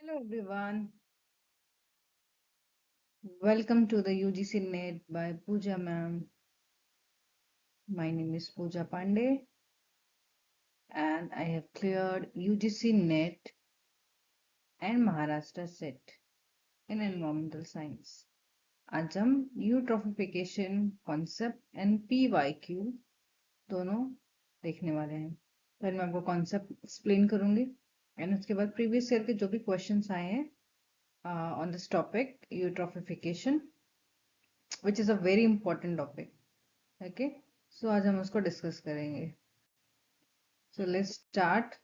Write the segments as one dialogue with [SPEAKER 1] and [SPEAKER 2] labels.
[SPEAKER 1] Hello everyone, welcome to the UGC NET by Pooja ma'am. My name is Pooja Pandey and I have cleared UGC NET and Maharashtra SET in Environmental Science. आज हम eutrophication concept and PYQ दोनों देखने वाले हैं। पहले मैं आपको concept explain करूंगी एंड उसके बाद प्रीवियस ईयर के जो भी क्वेश्चंस आए हैं on this topic eutrophication which is a very important topic. Okay, so आज हम उसको डिस्कस करेंगे। So let's start.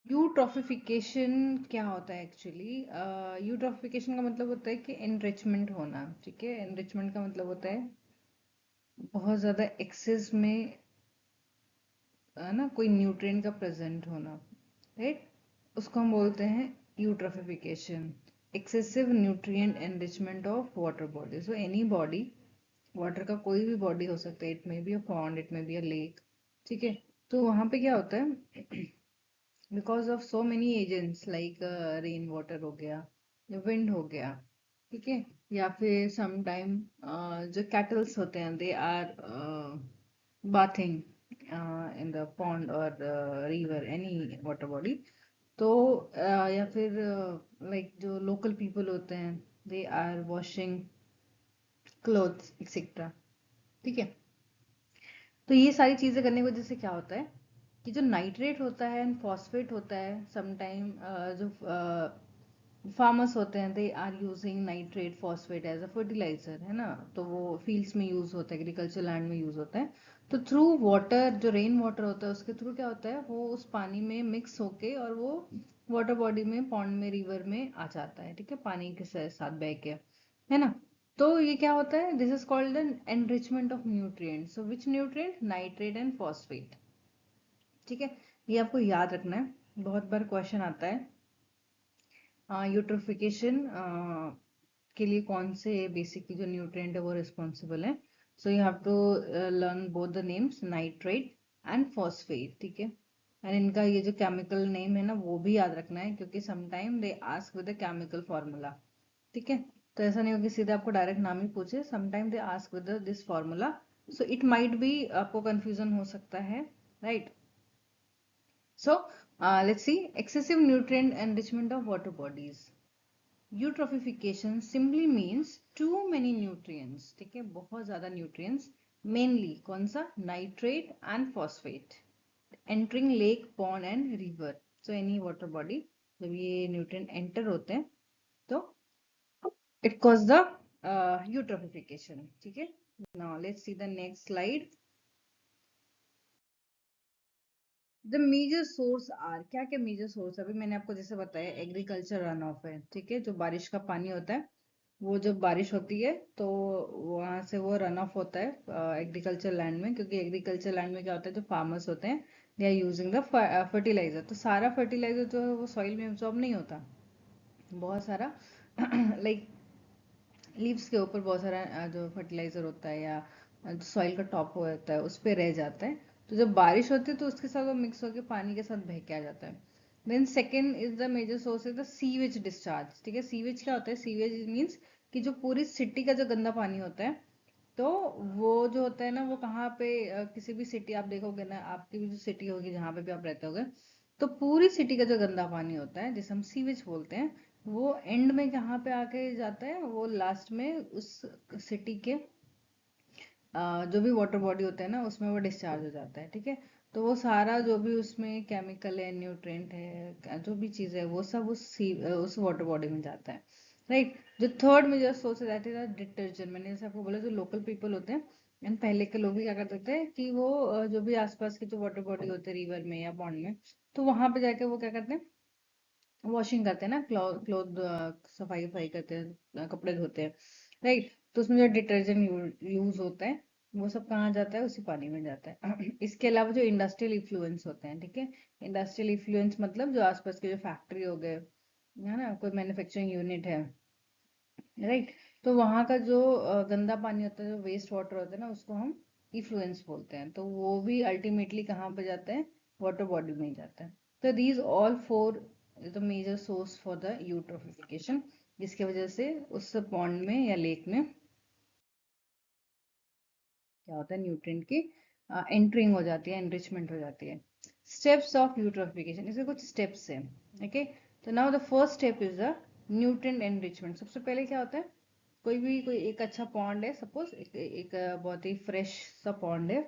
[SPEAKER 1] यूट्रॉफिफिकेशन क्या होता है एक्चुअली? यूट्रॉफिफिकेशन का मतलब होता है कि एनरिचमेंट होना। ठीक है, एनरिचमेंट का मतलब होता है बहुत ज्यादा एक्सेस में ना कोई न्यूट्रिएंट का प्रेजेंट होना, राइट? उसको हम बोलते हैं eutrophication, excessive nutrient enrichment of water body. So any body, water का कोई भी बॉडी हो सकता है, it may be a pond, it may be a lake. ठीक है, तो वहां पे क्या होता है because of so many agents like rain water हो गया या विंड हो गया, ठीक है, या फिर समटाइम जो कैटल्स होते हैं they are bathing in the pond और रिवर एनी वाटर बॉडी। तो या फिर लाइक जो लोकल पीपल होते हैं they are washing clothes etcetera. ठीक है, तो ये सारी चीजें करने की वजह से क्या होता है कि जो नाइट्रेट होता है एंड फॉस्फेट होता है, समटाइम जो फार्मर्स होते हैं they are using nitrate phosphate as a fertiliser, है ना? तो वो फील्ड्स में यूज होता है, एग्रीकल्चर लैंड में यूज होता है। तो थ्रू वाटर, जो रेन वाटर होता है उसके थ्रू क्या होता है, वो उस पानी में मिक्स होके और वो वाटर बॉडी में, पॉन्ड में, रिवर में आ जाता है। ठीक है, पानी के साथ बह के, है ना? तो ये क्या होता है, this is called an enrichment of nutrient. So which nutrient? Nitrate and phosphate. ठीक है, ये आपको याद रखना है, बहुत बार क्वेश्चन आता है यूट्रोफिकेशन के लिए कौन से बेसिकली जो न्यूट्रिएंट है वो रिस्पॉन्सिबल है। So you have to learn both the names, nitrate and phosphate. ठीक है, एंड इनका ये जो केमिकल नेम है ना वो भी याद रखना है, क्योंकि sometime they ask with the chemical formula. ठीक है, तो ऐसा नहीं हो कि सीधे आपको डायरेक्ट नाम ही पूछे, sometime they ask with this formula. So it might be, आपको कंफ्यूजन हो सकता है, right? So let's see, excessive nutrient enrichment of water bodies. Eutrophication simply means too many nutrients, ठीक है, बहुत ज्यादा nutrients, mainly कौन सा? Nitrate and phosphate entering lake, pond and river. So any water body जब ये nutrient enter होते हैं तो it cause the eutrophication. ठीक है, now let's see the next slide. The major source are, क्या क्या मेजर सोर्स? अभी मैंने आपको जैसे बताया एग्रीकल्चर रन ऑफ है। ठीक है, जो बारिश का पानी होता है वो जब बारिश होती है तो वहां से वो रन ऑफ होता है एग्रीकल्चर लैंड में, क्योंकि एग्रीकल्चर लैंड में क्या होता है, जो फार्मर्स होते हैं they are using the fertiliser. तो सारा फर्टिलाइजर जो है वो सॉइल में एब्जॉर्ब नहीं होता, बहुत सारा लाइक लीव्स के ऊपर बहुत सारा जो फर्टिलाइजर होता है या जो सॉइल का टॉप होता है उस पर रह जाता है। तो जब बारिश होती है तो उसके साथ वो मिक्स होकर पानी के साथ बह के आ जाता है। Then second is the major source is the sewage discharge. ठीक है, सीवेज क्या होता है? सीवेज मीन्स कि जो पूरी सिटी का जो गंदा पानी होता है, तो वो जो होता है ना वो कहाँ पे, किसी भी सिटी आप देखोगे ना, आपकी भी जो सिटी होगी जहाँ पे भी आप रहते होगे, तो पूरी सिटी का जो गंदा पानी होता है जिसे हम सीवेज बोलते हैं, वो एंड में कहाँ पे आके जाता है, वो लास्ट में उस सिटी के जो भी वाटर बॉडी होता है ना उसमें वो डिस्चार्ज हो जाता है। ठीक है, तो वो सारा जो भी उसमें केमिकल है, न्यूट्रिएंट है, जो भी चीज़ है वो सब उस वाटर बॉडी में जाता है, राइट? जो थर्ड मेजर सोर्स है दैट इज डिटर्जेंट। मैंने जैसे आपको बोला, जो लोकल पीपल होते हैं एंड पहले के लोग भी क्या करते थे कि वो जो भी आसपास की जो वाटर बॉडी होते हैं रिवर में या पॉन्ड में, तो वहां पे जाके वो क्या करते हैं, वॉशिंग करते हैं ना, क्लॉथ क्लॉथ सफाई वफाई करते हैं, कपड़े धोते हैं, राइट? तो उसमें जो डिटर्जेंट यूज होता है वो सब कहाँ जाता है? उसी पानी में जाता है। इसके अलावा जो इंडस्ट्रियल इफ्लुएंस होते हैं, ठीक है, इंडस्ट्रियल इफ्लुएंस मतलब जो आसपास के जो फैक्ट्री हो गए, है ना, कोई मैन्युफैक्चरिंग यूनिट है, राइट? तो वहां का जो गंदा पानी होता है, जो वेस्ट वाटर होता है ना, उसको हम इफ्लुएंस बोलते हैं, तो वो भी अल्टीमेटली कहाँ पे जाते हैं, वाटर बॉडी में ही जाते हैं। तो these all four the major source for the eutrophication, जिसकी वजह से उस पॉन्ड में या लेक में क्या होता है, न्यूट्रिएंट की एंटरिंग हो जाती है, एनरिचमेंट हो जाती है। स्टेप्स ऑफ यूट्रोफिकेशन, इसके कुछ स्टेप्स हैं। ओके, तो now the first step is the nutrient enrichment. सबसे पहले क्या होता है, कोई एक अच्छा पॉन्ड है, सपोज एक बहुत ही फ्रेश सा पॉन्ड है,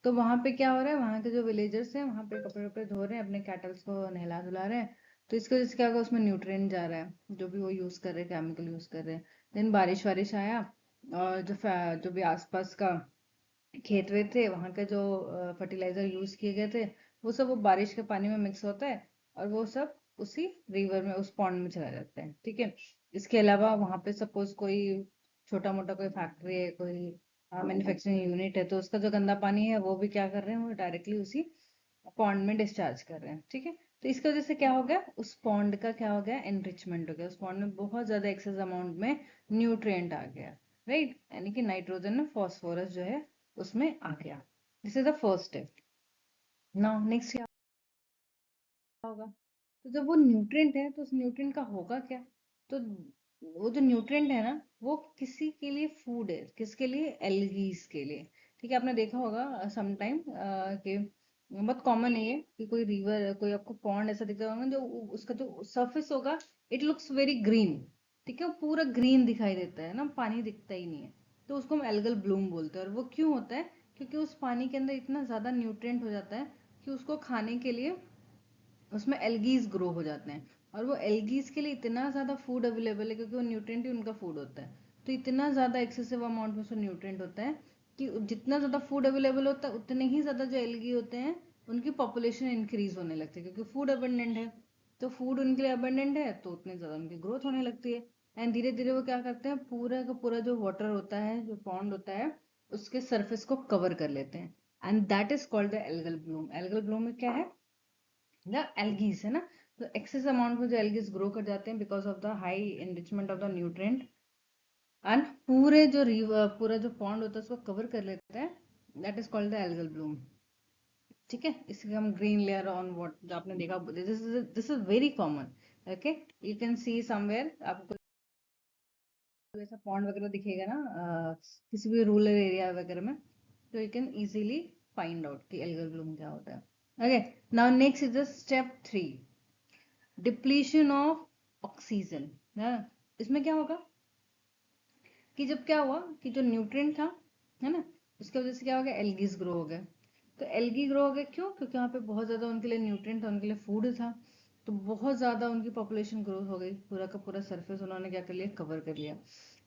[SPEAKER 1] तो वहां पे क्या हो रहा है, वहां के जो विलेजर्स हैं वहां पे कपड़े वपड़े धो रहे हैं, अपने कैटल्स को नहला धुला रहे हैं, तो इसकी वजह से क्या होगा, उसमें न्यूट्रिएंट जा रहा है जो भी वो यूज कर रहे हैं, केमिकल यूज कर रहे हैं। देन बारिश वारिश आया, और जो भी आसपास का खेत वेत थे वहां के जो फर्टिलाइजर यूज किए गए थे, वो सब वो बारिश के पानी में मिक्स होता है, और वो सब उसी रिवर में, उस पॉन्ड में चला जाता है। ठीक है, इसके अलावा वहां पे सपोज कोई छोटा मोटा कोई फैक्ट्री है, कोई मैन्युफैक्चरिंग यूनिट है, तो उसका जो गंदा पानी है वो भी क्या कर रहे हैं, वो डायरेक्टली उसी पॉन्ड में डिस्चार्ज कर रहे हैं। ठीक है, तो इसकी वजह से क्या हो गया, उस पॉन्ड का क्या हो गया, एनरिचमेंट हो गया, उस पॉन्ड में बहुत ज्यादा एक्सेस अमाउंट में न्यूट्रिएंट आ गया, राइट, यानी कि नाइट्रोजन और फॉस्फोरस जो है उसमें आ गया। This is the first step. Now next क्या होगा, तो जब वो न्यूट्रिएंट है तो उस न्यूट्रिएंट का होगा क्या, तो वो जो न्यूट्रिएंट है ना, वो किसी के लिए फूड है, किसके लिए, एल्गीज के लिए। ठीक है, आपने देखा होगा समटाइम कि बहुत कॉमन है ये, कि कोई रिवर, कोई आपको पॉन्ड ऐसा दिखता होगा जो उसका जो सरफेस होगा, इट लुक्स वेरी ग्रीन। ठीक है, वो पूरा ग्रीन दिखाई देता है ना, पानी दिखता ही नहीं है, तो उसको हम एल्गल ब्लूम बोलते हैं। और वो क्यों होता है, क्योंकि उस पानी के अंदर इतना ज्यादा न्यूट्रिएंट हो जाता है कि उसको खाने के लिए उसमें एल्गीज ग्रो हो जाते हैं, और वो एल्गीज के लिए इतना ज्यादा फूड अवेलेबल है, क्योंकि वो न्यूट्रिएंट ही उनका फूड होता है। तो इतना ज्यादा एक्सेसिव अमाउंट में उसमें न्यूट्रिएंट होता है कि जितना ज्यादा फूड अवेलेबल होता है, उतने ही ज्यादा जो एल्गी होते हैं उनकी पॉपुलेशन इंक्रीज होने लगती है, क्योंकि फूड अबंडेंट है। तो फूड उनके लिए अबंडेंट है, तो उतने ज्यादा उनकी ग्रोथ होने लगती है। एंड धीरे धीरे वो क्या करते हैं, पूरा का पूरा जो वाटर होता है, जो पॉन्ड होता है, उसके सरफेस को कवर कर लेते हैं। And that is called the algal Bloom. Algal Bloom में क्या है, द एल्गीज है ना, तो एक्सेस अमाउंट में जो एल्गीज ग्रो कर जाते हैं because of the high enrichment of the nutrient, and पूरे जो रिवर, पूरा जो पॉन्ड होता है उसको कवर कर लेते हैं, that is called the algal Bloom. ठीक है, इसलिए हम ग्रीन लेयर ऑन वॉट, जो आपने देखा, this is very common. Okay, you can see somewhere, आपको ऐसा पॉन्ड वगैरह दिखेगा ना किसी भी रूरल एरिया वगैरह में, तो you can easily find out कि एल्गल ब्लूम क्या होता है। Okay, now next is the step 3, depletion of oxygen. है, इसमें क्या होगा कि जब क्या हुआ कि जो न्यूट्रिएंट था, है ना, उसकी वजह से क्या हो गया, एल्गीज ग्रो हो गए। तो एल्गी ग्रो हो गए क्यों, क्योंकि वहाँ पे बहुत ज्यादा उनके लिए न्यूट्रिएंट था, उनके लिए फूड था, तो बहुत ज्यादा उनकी पॉपुलेशन ग्रोथ हो गई, पूरा का पूरा सरफेस उन्होंने क्या कर लिया, कवर कर लिया।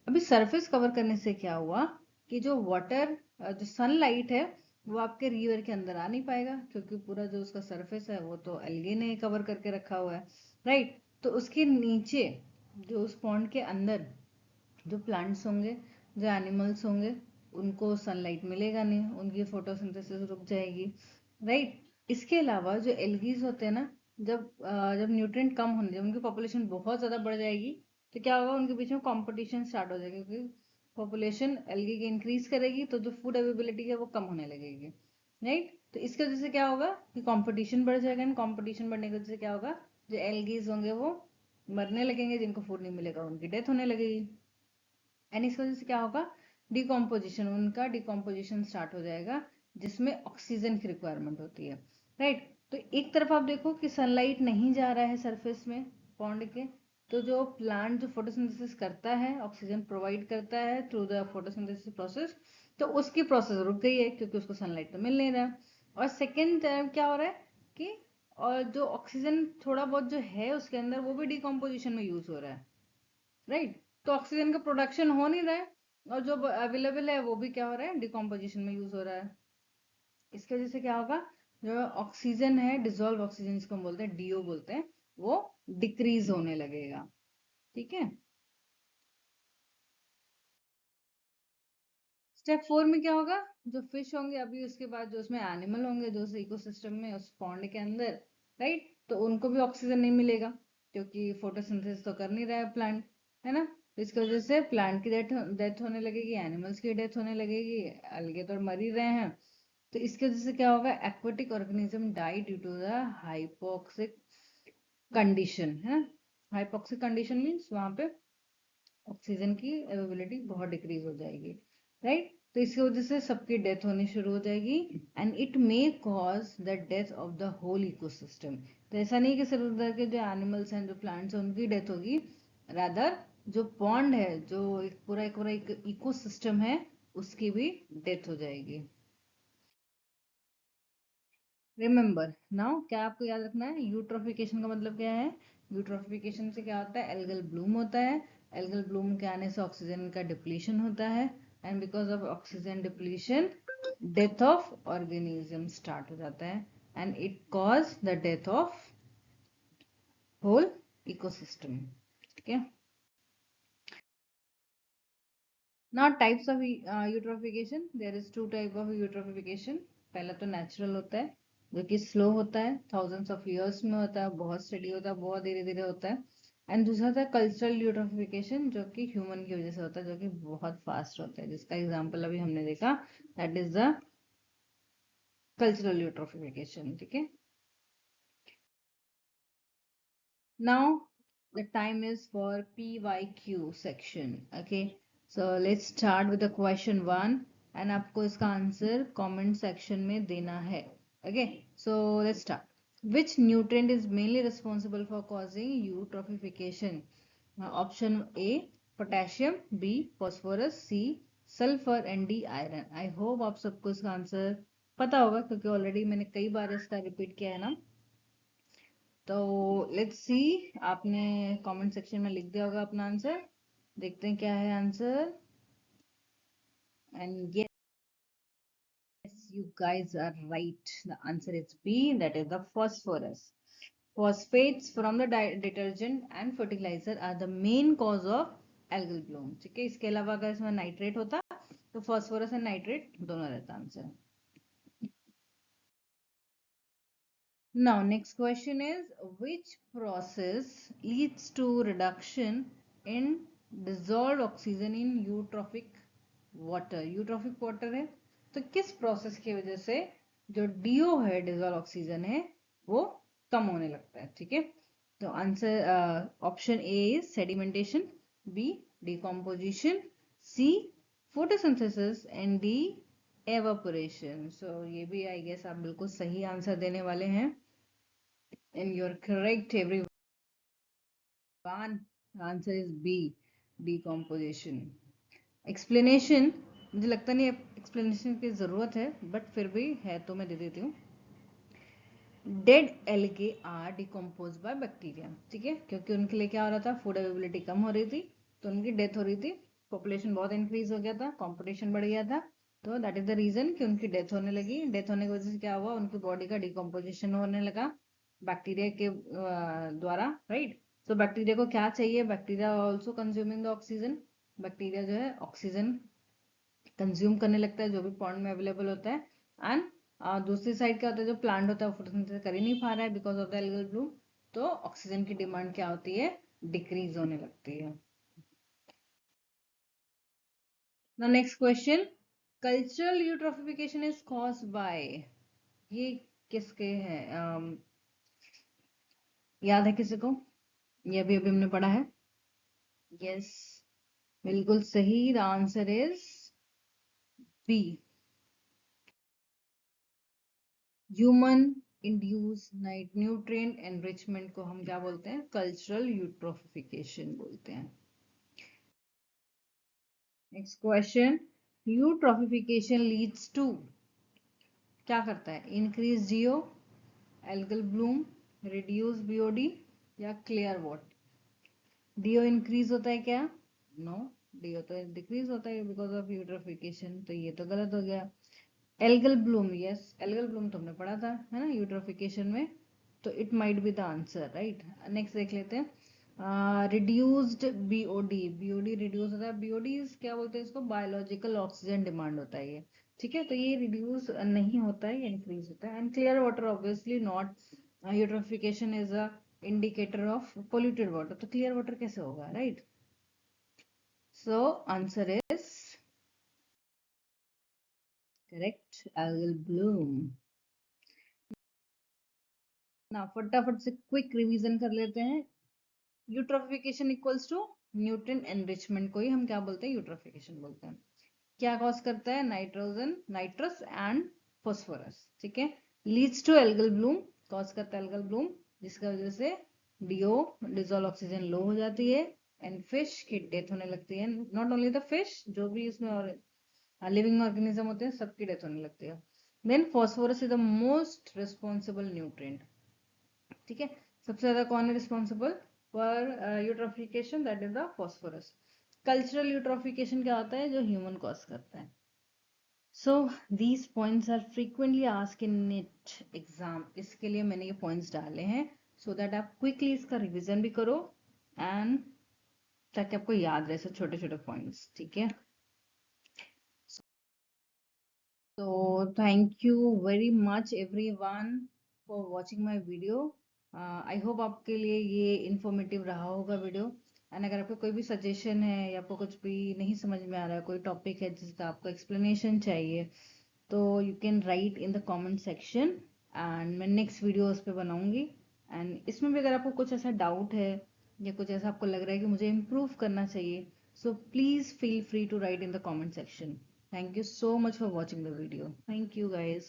[SPEAKER 1] अभी सरफेस कवर करने से क्या हुआ कि जो वाटर, जो सनलाइट है, वो आपके रिवर के अंदर आ नहीं पाएगा, क्योंकि पूरा जो उसका सरफेस है वो तो एल्गे ने कवर करके रखा हुआ है, राइट। तो उसके नीचे, जो उस पॉन्ड के अंदर जो प्लांट्स होंगे, जो एनिमल्स होंगे, उनको सनलाइट मिलेगा नहीं, उनकी फोटोसिंथेसिस रुक जाएगी, राइट। इसके अलावा जो एल्गीज होते हैं ना, जब न्यूट्रिएंट कम होने, जब उनकी पॉपुलेशन बहुत ज्यादा बढ़ जाएगी, तो क्या होगा, उनके बीच में कंपटीशन स्टार्ट हो जाएगा, क्योंकि पॉपुलेशन एल्गी की इंक्रीज करेगी, तो जो फूड अवेलेबिलिटी है वो कम होने लगेगी, राइट। तो इसकी वजह से क्या होगा कि कंपटीशन बढ़ जाएगा, एंड कंपटीशन बढ़ने की वजह से क्या होगा, जो एल्गीज होंगे वो मरने लगेंगे, जिनको फूड नहीं मिलेगा उनकी डेथ होने लगेगी। एंड इस वजह से क्या होगा, डिकम्पोजिशन, उनका डिकम्पोजिशन स्टार्ट हो जाएगा, जिसमें ऑक्सीजन की रिक्वायरमेंट होती है, राइट। तो एक तरफ आप देखो कि सनलाइट नहीं जा रहा है सरफेस में पॉन्ड के, तो जो प्लांट जो फोटोसिंथेसिस करता है, ऑक्सीजन प्रोवाइड करता है थ्रू द फोटोसिंथेसिस प्रोसेस, तो उसकी प्रोसेस रुक गई है, क्योंकि उसको सनलाइट तो मिल नहीं रहा है। और सेकेंड क्या हो रहा है कि, और जो ऑक्सीजन थोड़ा बहुत जो है उसके अंदर, वो भी डिकम्पोजिशन में यूज हो रहा है, राइट। तो ऑक्सीजन का प्रोडक्शन हो नहीं रहा है, और जो अवेलेबल है वो भी क्या हो रहा है, डिकम्पोजिशन में यूज हो रहा है। इसकी वजह से क्या होगा, जो ऑक्सीजन है, डिजोल्व ऑक्सीजन जिसको हम बोलते हैं, डीओ बोलते हैं, वो डिक्रीज होने लगेगा। ठीक है, स्टेप 4 में क्या होगा, जो फिश होंगे अभी, उसके बाद जो उसमें एनिमल होंगे, जो उस इकोसिस्टम में, उस पॉन्ड के अंदर, राइट, तो उनको भी ऑक्सीजन नहीं मिलेगा, क्योंकि फोटोसिंथेसिस तो कर नहीं रहा है प्लांट, है ना। तो इसकी वजह से प्लांट की डेथ होने लगेगी, एनिमल्स की डेथ होने लगेगी, अलगे तो मर ही रहे हैं। तो इसकी वजह से क्या होगा, aquatic organism die due to the hypoxic condition, है ना। हाइपोक्सिक कंडीशन मीन्स वहां पे ऑक्सीजन की अवेलेबिलिटी बहुत डिक्रीज हो जाएगी, राइट। तो इसकी वजह से सबकी डेथ होनी शुरू हो जाएगी, and it may cause the death of the whole ecosystem. तो ऐसा नहीं कि सिर्फ उधर के जो एनिमल्स हैं, जो प्लांट्स हैं, उनकी डेथ होगी, रादर जो पॉन्ड है, जो एक पूरा इकोसिस्टम है, उसकी भी डेथ हो जाएगी। रिमेंबर नाउ, क्या आपको याद रखना है, यूट्रोफिकेशन का मतलब क्या है। यूट्रोफिकेशन से क्या होता है, एल्गल ब्लूम होता है। एल्गल ब्लूम के आने से ऑक्सीजन का डिप्लीशन होता है, and because of oxygen depletion death of organism start हो जाता है, and it cause the death of whole ecosystem. ठीक है। Now types of eutrophication, there is two type of eutrophication। पहला तो नेचुरल होता है, जो कि स्लो होता है, थाउजेंड्स ऑफ इयर्स में होता है, बहुत स्टडी होता है, बहुत धीरे धीरे होता है। एंड दूसरा था कल्चरल यूट्रोफिकेशन, जो कि ह्यूमन की वजह से होता है, जो कि बहुत फास्ट होता है, जिसका एग्जाम्पल अभी हमने देखा, that is the cultural eutrophication. ठीक है। Now the time is for PYQ section. Okay, so let's start with the question one, and आपको इसका आंसर comment section में देना है. Okay, so let's start. Which nutrient is mainly responsible for causing eutrophication? Option A potassium, B phosphorus, C sulfur and D iron. I hope आप सबको इसका answer पता होगा, क्योंकि ऑलरेडी मैंने कई बार इसका रिपीट किया है ना। तो लेट्स सी, आपने कमेंट सेक्शन में लिख दिया होगा अपना आंसर। देखते हैं क्या है answer. And yes, you guys are right, the answer is B, that is the phosphorus. Phosphates from the detergent and fertilizer are the main cause of algal bloom. ठीक है। इसके अलावा अगर इसमें नाइट्रेट होता तो फॉस्फोरस एंड नाइट्रेट दोनों रहता answer. Now, next question is, which process leads to reduction in dissolved oxygen in eutrophic water? Eutrophic water है, तो किस प्रोसेस की वजह से जो DO है, डिजोल्व ऑक्सीजन है, वो कम होने लगता है। ठीक है। तो answer option A is sedimentation, B decomposition, C photosynthesis and D evaporation. So ये भी आई गेस आप बिल्कुल सही आंसर देने वाले हैं, and you're correct everyone. The answer is B, decomposition. Explanation, मुझे लगता नहीं एक्सप्लेनेशन की जरूरत है, बट फिर भी है तो मैं दे देती हूँ। Dead algae are decompose by bacteria. ठीक है, क्योंकि उनके लिए क्या हो रहा था, फूड अवेलेबिलिटी कम हो रही थी, तो उनकी डेथ हो रही थी, पॉपुलेशन बहुत इंक्रीज हो गया था, कंपटीशन बढ़ गया था, तो दैट इज द रीजन कि उनकी डेथ होने लगी। डेथ होने की वजह से क्या हुआ, उनकी बॉडी का डिकम्पोजिशन होने लगा बैक्टीरिया के द्वारा, राइट। तो बैक्टीरिया को क्या चाहिए, bacteria also consuming the oxygen. Bacteria जो है ऑक्सीजन कंज्यूम करने लगता है, जो भी पॉन्ड में अवेलेबल होता है। एंड दूसरी साइड क्या होता है, जो प्लांट होता है वो फोटोसिंथेसिस कर ही नहीं पा रहा है because of the algal Bloom, तो ऑक्सीजन की डिमांड क्या होती है, डिक्रीज होने लगती है। Now next question, cultural eutrophication is caused by, ये किसके है, याद है किसी को, ये अभी अभी हमने पढ़ा है। यस, बिल्कुल सही, the answer is B, human induce nutrient enrichment को हम क्या बोलते हैं, कल्चरल यूट्रोफिकेशन बोलते हैं। Next question, eutrophication leads to, क्या करता है, increase GO, algal bloom, reduce BOD या क्लियर वाटर। डीओ इंक्रीज होता है क्या, नो, डीओ तो डिक्रीज होता है बिकॉज ऑफ यूट्रोफिकेशन, तो ये तो गलत हो गया। Algal Bloom, yes, algal Bloom तो हमने पढ़ा था, है ना, यूट्रोफिकेशन में, तो it might be the answer, right. Next देख लेते हैं, रिड्यूस्ड बीओडी, बीओडी रिड्यूस होता है, बीओडी क्या बोलते हैं इसको, बायोलॉजिकल ऑक्सीजन डिमांड होता है ये। ठीक है, तो ये रिड्यूस नहीं होता है, ये इंक्रीज होता है। And clear water obviously not, eutrophication is a indicator of polluted water, तो क्लियर वाटर कैसे होगा, right. So answer is correct, algal bloom. ना फटाफट से क्विक रिवीजन कर लेते हैं. Eutrophication equals to nutrient enrichment को ही हम क्या बोलते हैं, यूट्रोफिकेशन बोलते हैं. क्या कॉज करता है, नाइट्रोजन, नाइट्रस एंड फॉस्फोरस. ठीक है. Leads to algal bloom, cause करता है एल्गल ब्लूम, जिसका वजह से डीओ, डिजोल्व ऑक्सीजन लो हो जाती है एंड फिश की डेथ होने लगती है. नॉट ओनली द फिश, जो भी इसमें और लिविंग ऑर्गेनिज्म होते हैं सबकी डेथ होने लगती है. Then phosphorus is the most responsible nutrient. ठीक है. सबसे ज्यादा कौन है responsible for eutrophication, that is the phosphorus. Cultural eutrophication क्या होता है, जो ह्यूमन कॉज करता है. So these points are frequently ask in NEET exam. इसके लिए मैंने ये पॉइंट्स डाले हैं सो दैट आप क्विकली इसका रिविजन भी करो एंड ताकि आपको याद रहे सब छोटे छोटे पॉइंट्स. ठीक है. So thank you very much everyone for watching my video. I hope आपके लिए ये informative रहा होगा वीडियो. एंड अगर आपको कोई भी सजेशन है या आपको कुछ भी नहीं समझ में आ रहा है, कोई टॉपिक है जिसका आपको एक्सप्लेनेशन चाहिए, तो you can write in the comment section and मैं नेक्स्ट वीडियो उस पर बनाऊंगी. एंड इसमें भी अगर आपको कुछ ऐसा डाउट है या कुछ ऐसा आपको लग रहा है कि मुझे इम्प्रूव करना चाहिए, so please feel free to write in the comment section. Thank you so much for watching the video. Thank you guys.